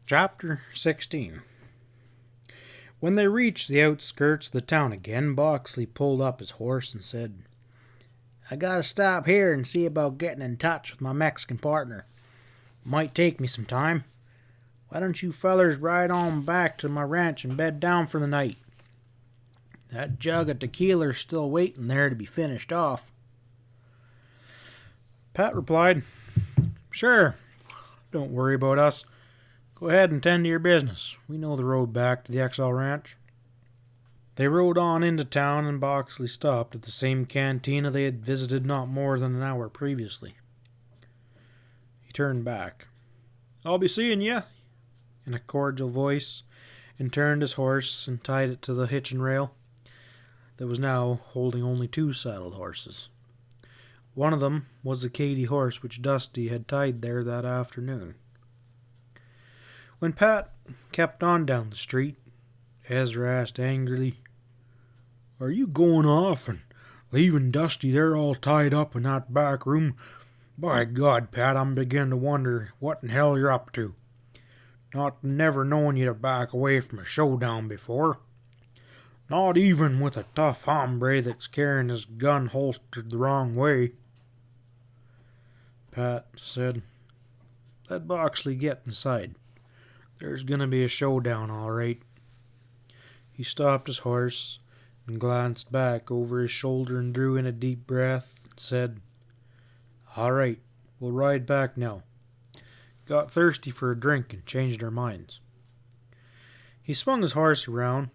Chapter 16. When they reached the outskirts of the town again, Boxley pulled up his horse and said, "I gotta stop here and see about getting in touch with my Mexican partner. It might take me some time. Why don't you fellers ride on back to my ranch and bed down for the night? That jug of tequila's still waiting there to be finished off." Pat replied, "Sure, don't worry about us. Go ahead and tend to your business. We know the road back to the XL Ranch." They rode on into town, and Boxley stopped at the same cantina they had visited not more than an hour previously. He turned back. "I'll be seeing ye," in a cordial voice, and turned his horse and tied it to the hitching rail that was now holding only two saddled horses. One of them was the Katy horse which Dusty had tied there that afternoon. When Pat kept on down the street, Ezra asked angrily, "Are you going off and leaving Dusty there all tied up in that back room? By God, Pat, I'm beginning to wonder what in hell you're up to. Not never knowing you to back away from a showdown before. Not even with a tough hombre that's carrying his gun holstered the wrong way." Pat said, "Let Boxley get inside. There's going to be a showdown, all right." He stopped his horse and glanced back over his shoulder and drew in a deep breath and said, "All right, we'll ride back now. Got thirsty for a drink and changed our minds." He swung his horse around.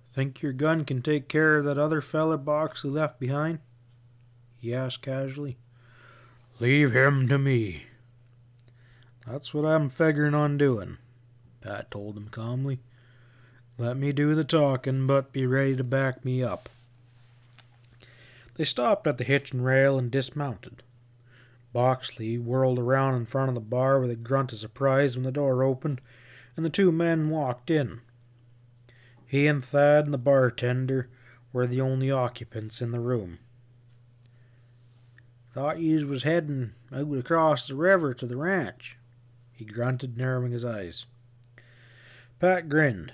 "Think your gun can take care of that other fella Boxley left behind?" he asked casually. "Leave him to me." "That's what I'm figuring on doing," Pat told him calmly. "Let me do the talking, but be ready to back me up." They stopped at the hitching rail and dismounted. Boxley whirled around in front of the bar with a grunt of surprise when the door opened and the two men walked in. He and Thad and the bartender were the only occupants in the room. "Thought yous was heading out across the river to the ranch," he grunted, narrowing his eyes. Pat grinned.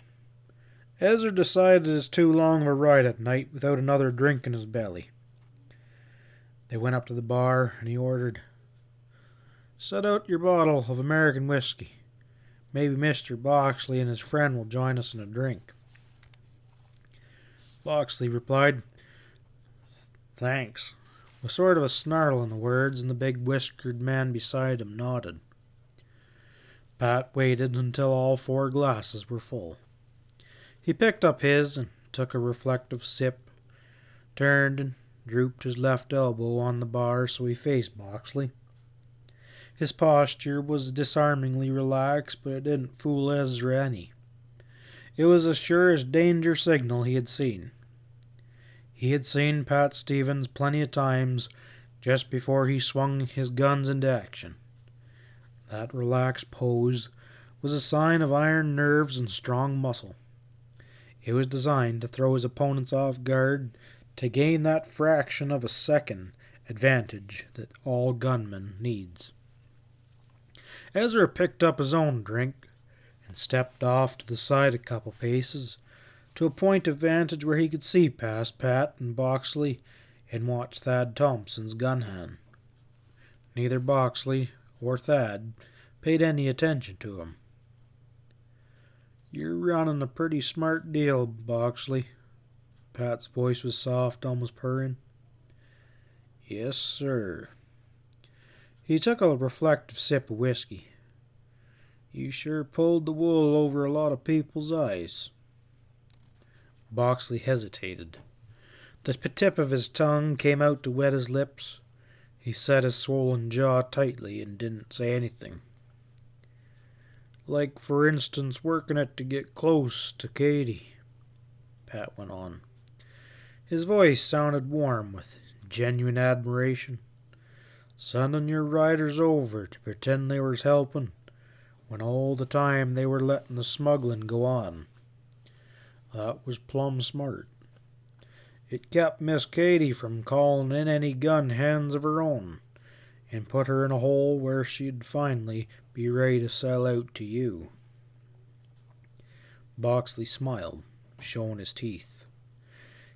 Ezra decided it's too long of a ride at night without another drink in his belly. They went up to the bar, and he ordered, "Set out your bottle of American whiskey. Maybe Mr. Boxley and his friend will join us in a drink." Boxley replied, "Thanks," with sort of a snarl in the words, and the big whiskered man beside him nodded. Pat waited until all four glasses were full. He picked up his and took a reflective sip, turned and drooped his left elbow on the bar so he faced Boxley. His posture was disarmingly relaxed, but it didn't fool Ezra any. It was as sure as danger signal he had seen. He had seen Pat Stevens plenty of times just before he swung his guns into action. That relaxed pose was a sign of iron nerves and strong muscle. It was designed to throw his opponents off guard, to gain that fraction of a second advantage that all gunman needs. Ezra picked up his own drink and stepped off to the side a couple paces, to a point of vantage where he could see past Pat and Boxley and watch Thad Thompson's gun hand. Neither Boxley or Thad paid any attention to him. "You're running a pretty smart deal, Boxley." Pat's voice was soft, almost purring. "Yes, sir." He took a reflective sip of whiskey. "You sure pulled the wool over a lot of people's eyes." Boxley hesitated. The tip of his tongue came out to wet his lips. He set his swollen jaw tightly and didn't say anything. "Like, for instance, working it to get close to Katy," Pat went on. His voice sounded warm with genuine admiration. "Sending your riders over to pretend they was helping, when all the time they were letting the smuggling go on. That was plumb smart. It kept Miss Katy from calling in any gun hands of her own, and put her in a hole where she'd finally be ready to sell out to you." Boxley smiled, showing his teeth.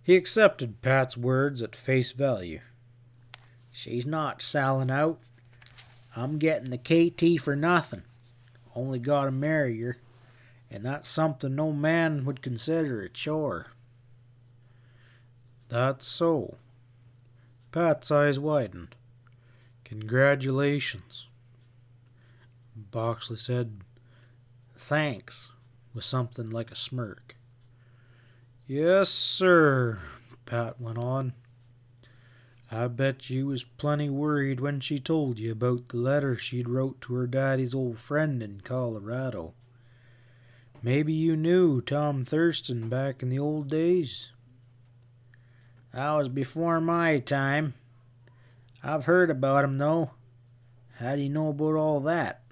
He accepted Pat's words at face value. "She's not selling out. I'm getting the KT for nothing. Only gotta marry her, and that's something no man would consider a chore." "That's so." Pat's eyes widened. "Congratulations." Boxley said, "Thanks," with something like a smirk. "Yes, sir," Pat went on. "I bet you was plenty worried when she told you about the letter she'd wrote to her daddy's old friend in Colorado. Maybe you knew Tom Thurston back in the old days?" "That was before my time. I've heard about him, though. How do you know about all that?"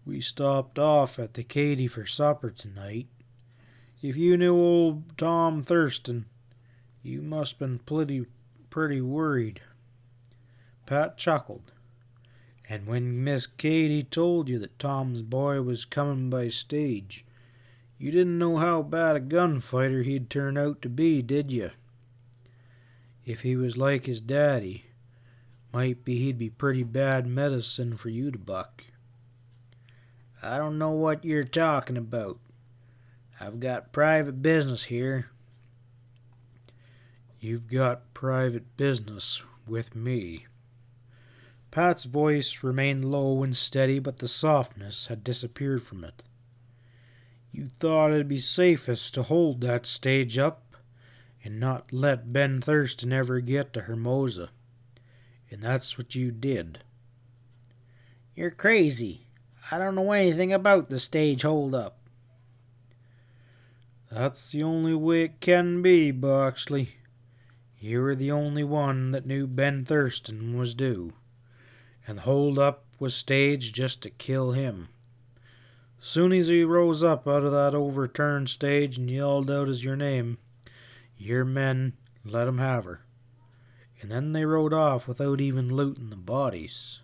"We stopped off at the Katy for supper tonight. If you knew old Tom Thurston, you must been pretty worried." Pat chuckled. "And when Miss Katy told you that Tom's boy was coming by stage, you didn't know how bad a gunfighter he'd turn out to be, did you? If he was like his daddy, might be he'd be pretty bad medicine for you to buck." "I don't know what you're talking about. I've got private business here." "You've got private business with me." Pat's voice remained low and steady, but the softness had disappeared from it. "You thought it'd be safest to hold that stage up and not let Ben Thurston ever get to Hermosa. And that's what you did." "You're crazy. I don't know anything about the stage hold-up." "That's the only way it can be, Boxley. You were the only one that knew Ben Thurston was due, and the hold-up was staged just to kill him. Soon as he rose up out of that overturned stage and yelled out as your name, your men let him have her, and then they rode off without even looting the bodies."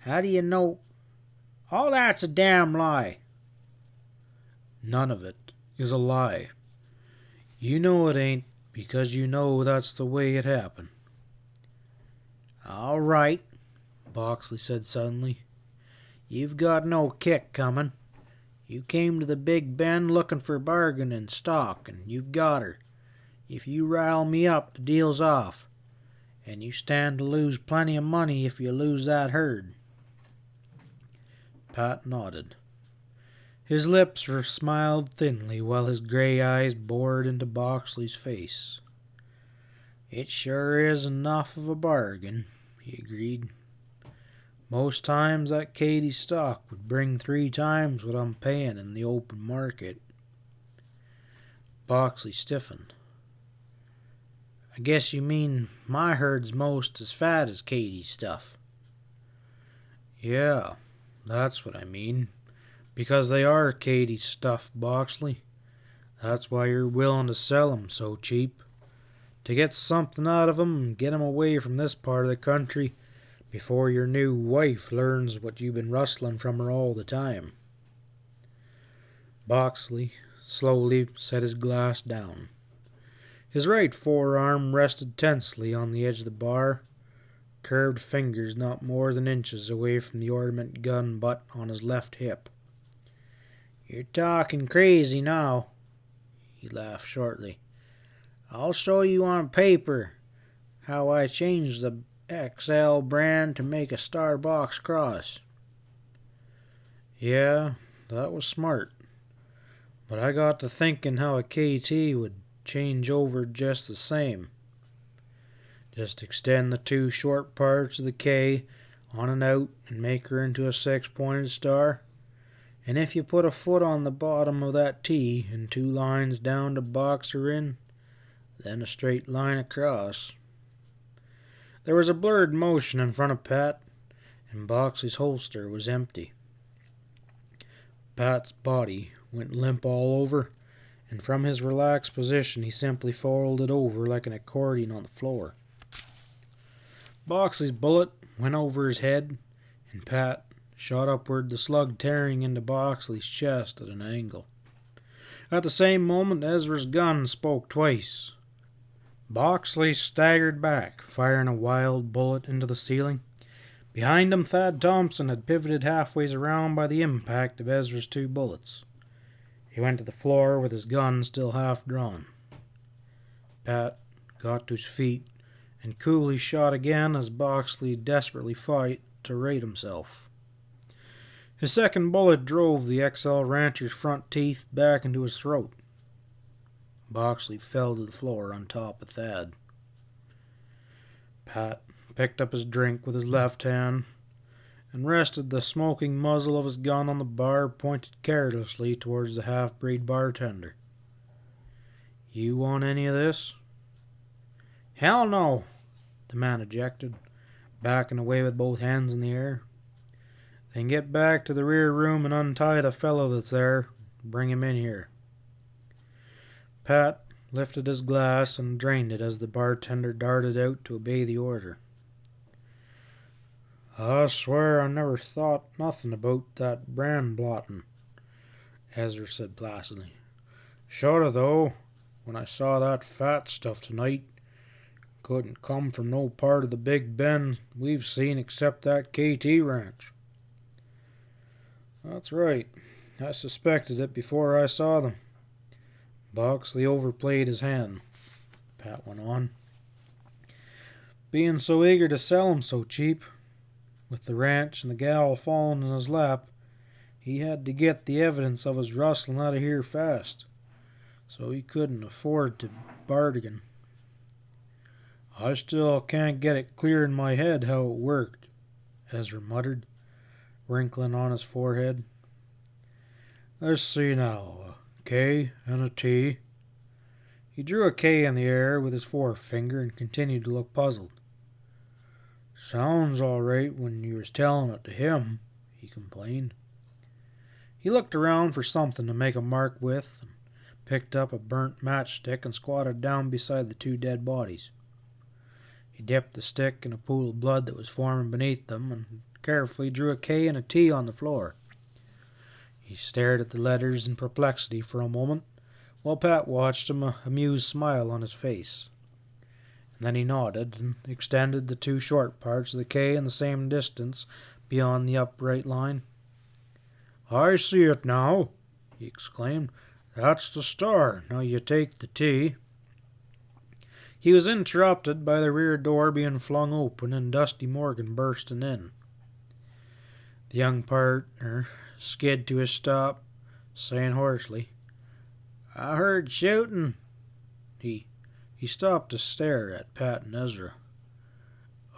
"How do you know?" "All that's a damn lie." "None of it is a lie. You know it ain't, because you know that's the way it happened." "All right," Boxley said suddenly. "You've got no kick coming. You came to the Big Bend looking for bargaining stock, and you've got her. If you rile me up, the deal's off, and you stand to lose plenty of money if you lose that herd." Pat nodded. His lips smiled thinly while his gray eyes bored into Boxley's face. "It sure is enough of a bargain," he agreed. "Most times that Katy stock would bring 3 times what I'm paying in the open market." Boxley stiffened. "I guess you mean my herd's most as fat as Katy's stuff." "Yeah, that's what I mean. Because they are Katy's stuff, Boxley. That's why you're willing to sell 'em so cheap. To get something out of 'em and get 'em away from this part of the country before your new wife learns what you've been rustling from her all the time." Boxley slowly set his glass down. His right forearm rested tensely on the edge of the bar, curved fingers not more than inches away from the ornament gun butt on his left hip. "You're talking crazy now." He laughed shortly. "I'll show you on paper how I changed the XL brand to make a Starbucks cross." "Yeah, that was smart. But I got to thinking how a KT would change over just the same. Just extend the 2 short parts of the K on and out and make her into a 6-pointed star. And if you put a foot on the bottom of that T and 2 lines down to box her in, then a straight line across." There was a blurred motion in front of Pat, and Boxley's holster was empty. Pat's body went limp all over, and from his relaxed position he simply folded over like an accordion on the floor. Boxley's bullet went over his head, and Pat shot upward, the slug tearing into Boxley's chest at an angle. At the same moment, Ezra's gun spoke twice. Boxley staggered back, firing a wild bullet into the ceiling. Behind him, Thad Thompson had pivoted halfways around by the impact of Ezra's 2 bullets. He went to the floor with his gun still half drawn. Pat got to his feet and coolly shot again as Boxley desperately fought to right himself. His second bullet drove the XL rancher's front teeth back into his throat. Boxley fell to the floor on top of Thad. Pat picked up his drink with his left hand and rested the smoking muzzle of his gun on the bar pointed carelessly towards the half-breed bartender. "You want any of this?" "Hell no," the man ejected, backing away with both hands in the air. "Then get back to the rear room and untie the fellow that's there. Bring him in here." Pat lifted his glass and drained it as the bartender darted out to obey the order. "I swear I never thought nothing about that brand blotting," Ezra said placidly. "Shoulda, though, when I saw that fat stuff tonight. Couldn't come from no part of the Big Bend we've seen except that KT ranch." "That's right. I suspected it before I saw them." Boxley overplayed his hand, Pat went on. "Being so eager to sell 'em so cheap, with the ranch and the gal falling in his lap, he had to get the evidence of his rustling out of here fast, so he couldn't afford to bargain. I still can't get it clear in my head how it worked," Ezra muttered, wrinkling on his forehead. "Let's see now, a K and a T." He drew a K in the air with his forefinger and continued to look puzzled. "Sounds all right when you was telling it to him," he complained. He looked around for something to make a mark with, and picked up a burnt matchstick and squatted down beside the 2 dead bodies. He dipped the stick in a pool of blood that was forming beneath them and carefully drew a K and a T on the floor. He stared at the letters in perplexity for a moment, while Pat watched him, a amused smile on his face. And then he nodded and extended the 2 short parts of the K in the same distance beyond the upright line. "I see it now," he exclaimed. "That's the star. Now you take the T." He was interrupted by the rear door being flung open and Dusty Morgan bursting in. The young partner skid to a stop, saying hoarsely, "I heard shooting." He stopped to stare at Pat and Ezra.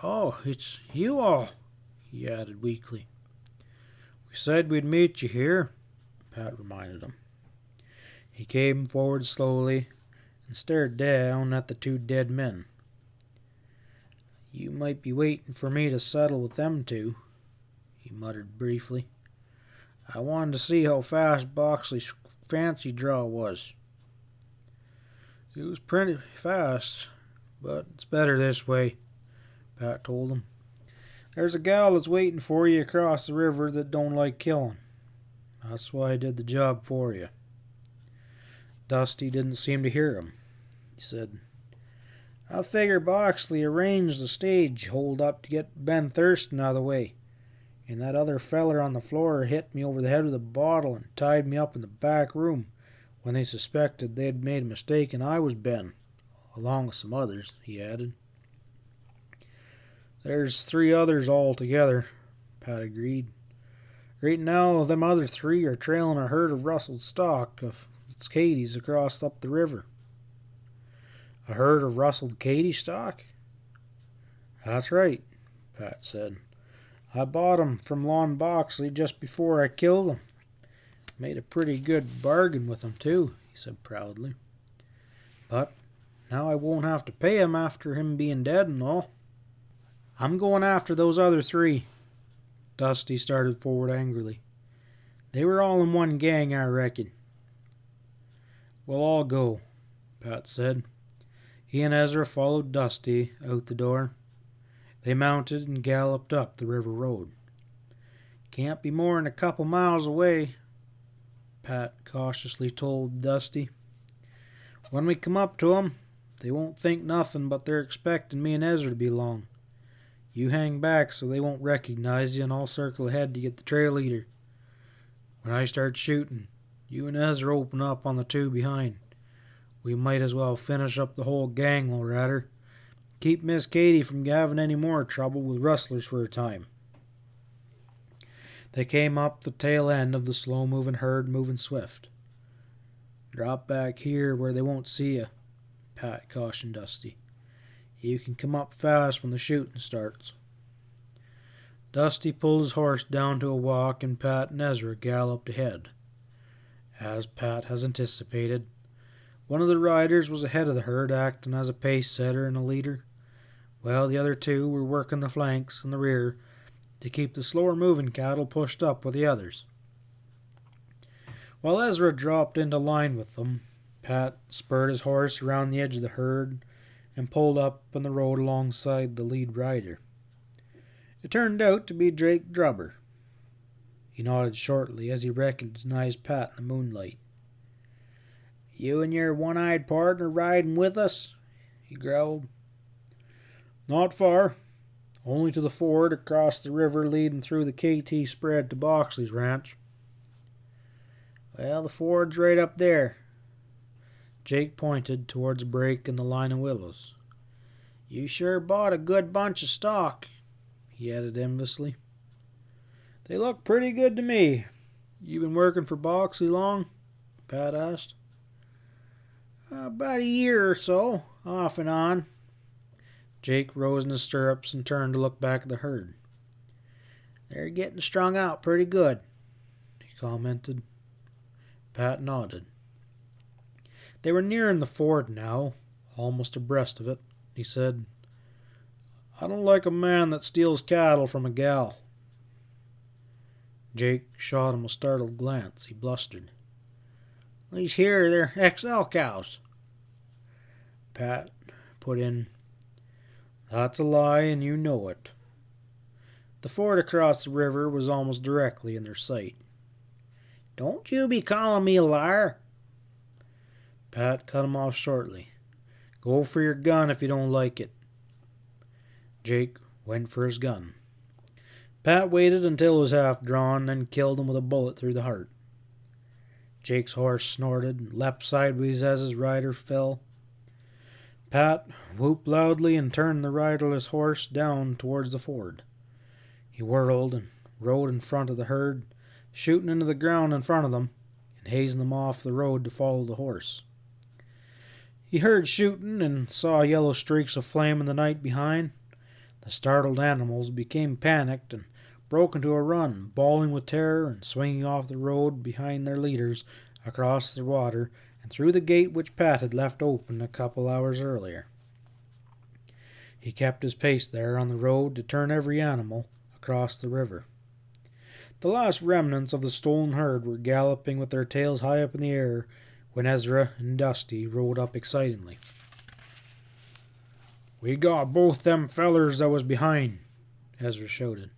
"Oh, it's you all," he added weakly. "We said we'd meet you here," Pat reminded him. He came forward slowly and stared down at the 2 dead men. "You might be waiting for me to settle with them 2, he muttered briefly. "I wanted to see how fast Boxley's fancy draw was." "It was pretty fast, but it's better this way," Pat told him. "There's a gal that's waiting for you across the river that don't like killing. That's why I did the job for you." Dusty didn't seem to hear him. He said, "I figure Boxley arranged the stage hold up to get Ben Thurston out of the way, and that other feller on the floor hit me over the head with a bottle and tied me up in the back room when they suspected they'd made a mistake and I was Ben, along with some others," he added. "There's 3 others altogether," Pat agreed. "Right now, them other 3 are trailing a herd of rustled stock of Katie's across up the river." "A herd of rustled Katie stock?" "That's right," Pat said. "I bought 'em from Lon Boxley just before I killed him. Made a pretty good bargain with him, too," he said proudly. "But now I won't have to pay him after him being dead and all. I'm going after those other 3. Dusty started forward angrily. "They were all in one gang, I reckon." "We'll all go," Pat said. He and Ezra followed Dusty out the door. They mounted and galloped up the river road. Can't be more than a couple miles away, Pat cautiously told Dusty. When we come up to 'em, they won't think nothing but they're expecting me and Ezra to be along. You hang back so they won't recognize you, and I'll circle ahead to get the trail leader. When I start shooting, you and Ezra open up on the two behind. We might as well finish up the whole gang while we're at her. Keep Miss Katie from having any more trouble with rustlers for a time. They came up the tail end of the slow-moving herd, moving swift. Drop back here where they won't see you, Pat cautioned Dusty. You can come up fast when the shooting starts. Dusty pulled his horse down to a walk, and Pat and Ezra galloped ahead. As Pat has anticipated, one of the riders was ahead of the herd, acting as a pace setter and a leader, while the other two were working the flanks and the rear to keep the slower-moving cattle pushed up with the others. While Ezra dropped into line with them, Pat spurred his horse around the edge of the herd and pulled up on the road alongside the lead rider. It turned out to be Jake Drubber. He nodded shortly as he recognized Pat in the moonlight. You and your one-eyed partner riding with us? He growled. Not far. Only to the ford across the river leading through the KT spread to Boxley's ranch. Well, the ford's right up there. Jake pointed towards a break in the line of willows. You sure bought a good bunch of stock, he added enviously. They look pretty good to me. You been working for Boxley long? Pat asked. About a year or so, off and on. Jake rose in his stirrups and turned to look back at the herd. They're getting strung out pretty good, he commented. Pat nodded. They were nearing the ford now, almost abreast of it. He said, I don't like a man that steals cattle from a gal. Jake shot him a startled glance. He blustered. These here, they're XL cows. Pat put in, That's a lie, and you know it. The ford across the river was almost directly in their sight. Don't you be calling me a liar. Pat cut him off shortly. Go for your gun if you don't like it. Jake went for his gun. Pat waited until it was half drawn, then killed him with a bullet through the heart. Jake's horse snorted and leapt sideways as his rider fell. Pat whooped loudly and turned the riderless horse down towards the ford. He whirled and rode in front of the herd, shooting into the ground in front of them and hazing them off the road to follow the horse. He heard shooting and saw yellow streaks of flame in the night behind. The startled animals became panicked and broke into a run, bawling with terror and swinging off the road behind their leaders across the water and through the gate which Pat had left open a couple hours earlier. He kept his pace there on the road to turn every animal across the river. The last remnants of the stolen herd were galloping with their tails high up in the air when Ezra and Dusty rode up excitedly. We got both them fellers that was behind, Ezra shouted.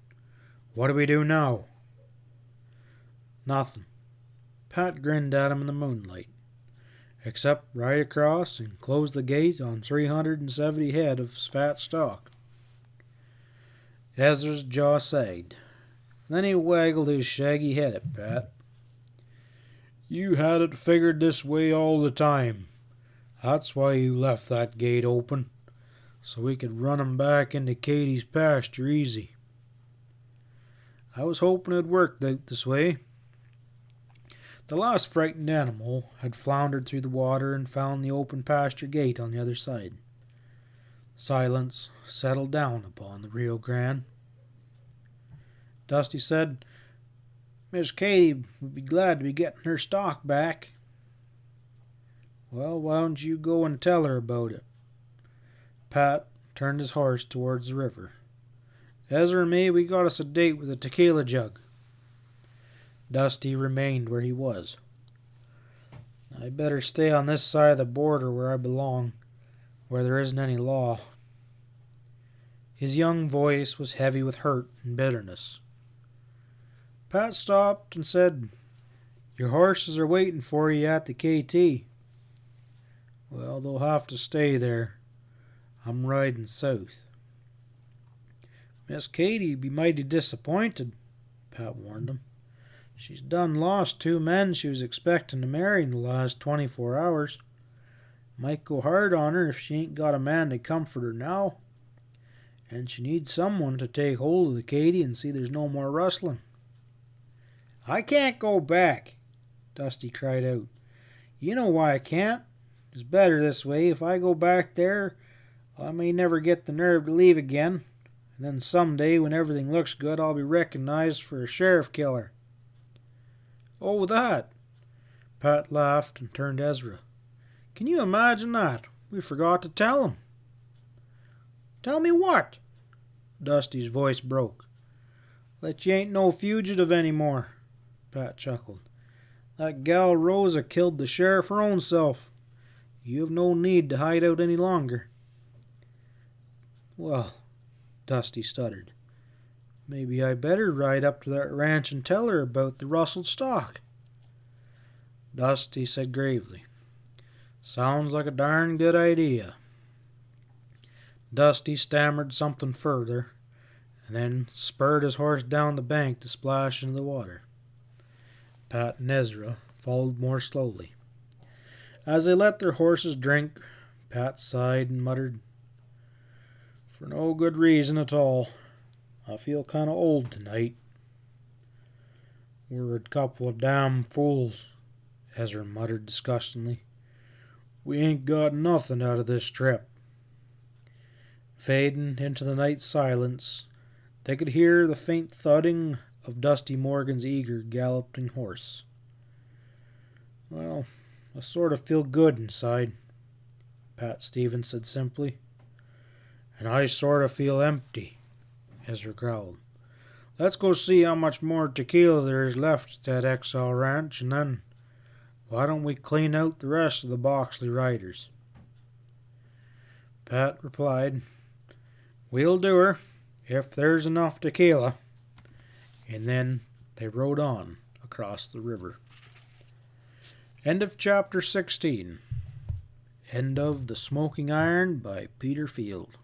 What do we do now? Nothing. Pat grinned at him in the moonlight. Except ride across and close the gate on 370 head of fat stock. Ezra's jaw sagged. Then he waggled his shaggy head at Pat. You had it figured this way all the time. That's why you left that gate open, so we could run 'em back into Katie's pasture easy. I was hoping it'd work this way. The last frightened animal had floundered through the water and found the open pasture gate on the other side. Silence settled down upon the Rio Grande. Dusty said, Miss Katie would be glad to be getting her stock back. Well, why don't you go and tell her about it? Pat turned his horse towards the river. Ezra and me, we got us a date with a tequila jug. Dusty remained where he was. I'd better stay on this side of the border where I belong, where there isn't any law. His young voice was heavy with hurt and bitterness. Pat stopped and said, "Your horses are waiting for you at the KT." "Well, they'll have to stay there. I'm riding south." "Miss Katy'd be mighty disappointed," Pat warned him. "She's done lost 2 men she was expecting to marry in the last 24 hours. Might go hard on her if she ain't got a man to comfort her now. And she needs someone to take hold of the Katy and see there's no more rustling." "I can't go back," Dusty cried out. "You know why I can't. It's better this way. If I go back there, I may never get the nerve to leave again. And then someday, when everything looks good, I'll be recognized for a sheriff killer." "Oh, that!" Pat laughed and turned to Ezra. "Can you imagine that? We forgot to tell him." "Tell me what?" Dusty's voice broke. "That you ain't no fugitive anymore," Pat chuckled. "That gal Rosa killed the sheriff her own self. You have no need to hide out any longer." "Well," Dusty stuttered, "maybe I better ride up to that ranch and tell her about the rustled stock." Dusty said gravely, "Sounds like a darn good idea." Dusty stammered something further, and then spurred his horse down the bank to splash into the water. Pat and Ezra followed more slowly. As they let their horses drink, Pat sighed and muttered, "For no good reason at all. I feel kind of old tonight." "We're a couple of damn fools," Ezra muttered disgustingly. "We ain't got nothing out of this trip." Fading into the night silence, they could hear the faint thudding of Dusty Morgan's eager galloping horse. "Well, I sort of feel good inside," Pat Stevens said simply. "And I sort of feel empty," Ezra growled. "Let's go see how much more tequila there is left at that Exile Ranch, and then why don't we clean out the rest of the Boxley riders?" Pat replied, "We'll do her, if there's enough tequila." And then they rode on across the river. End of chapter 16. End of The Smoking Iron by Peter Field.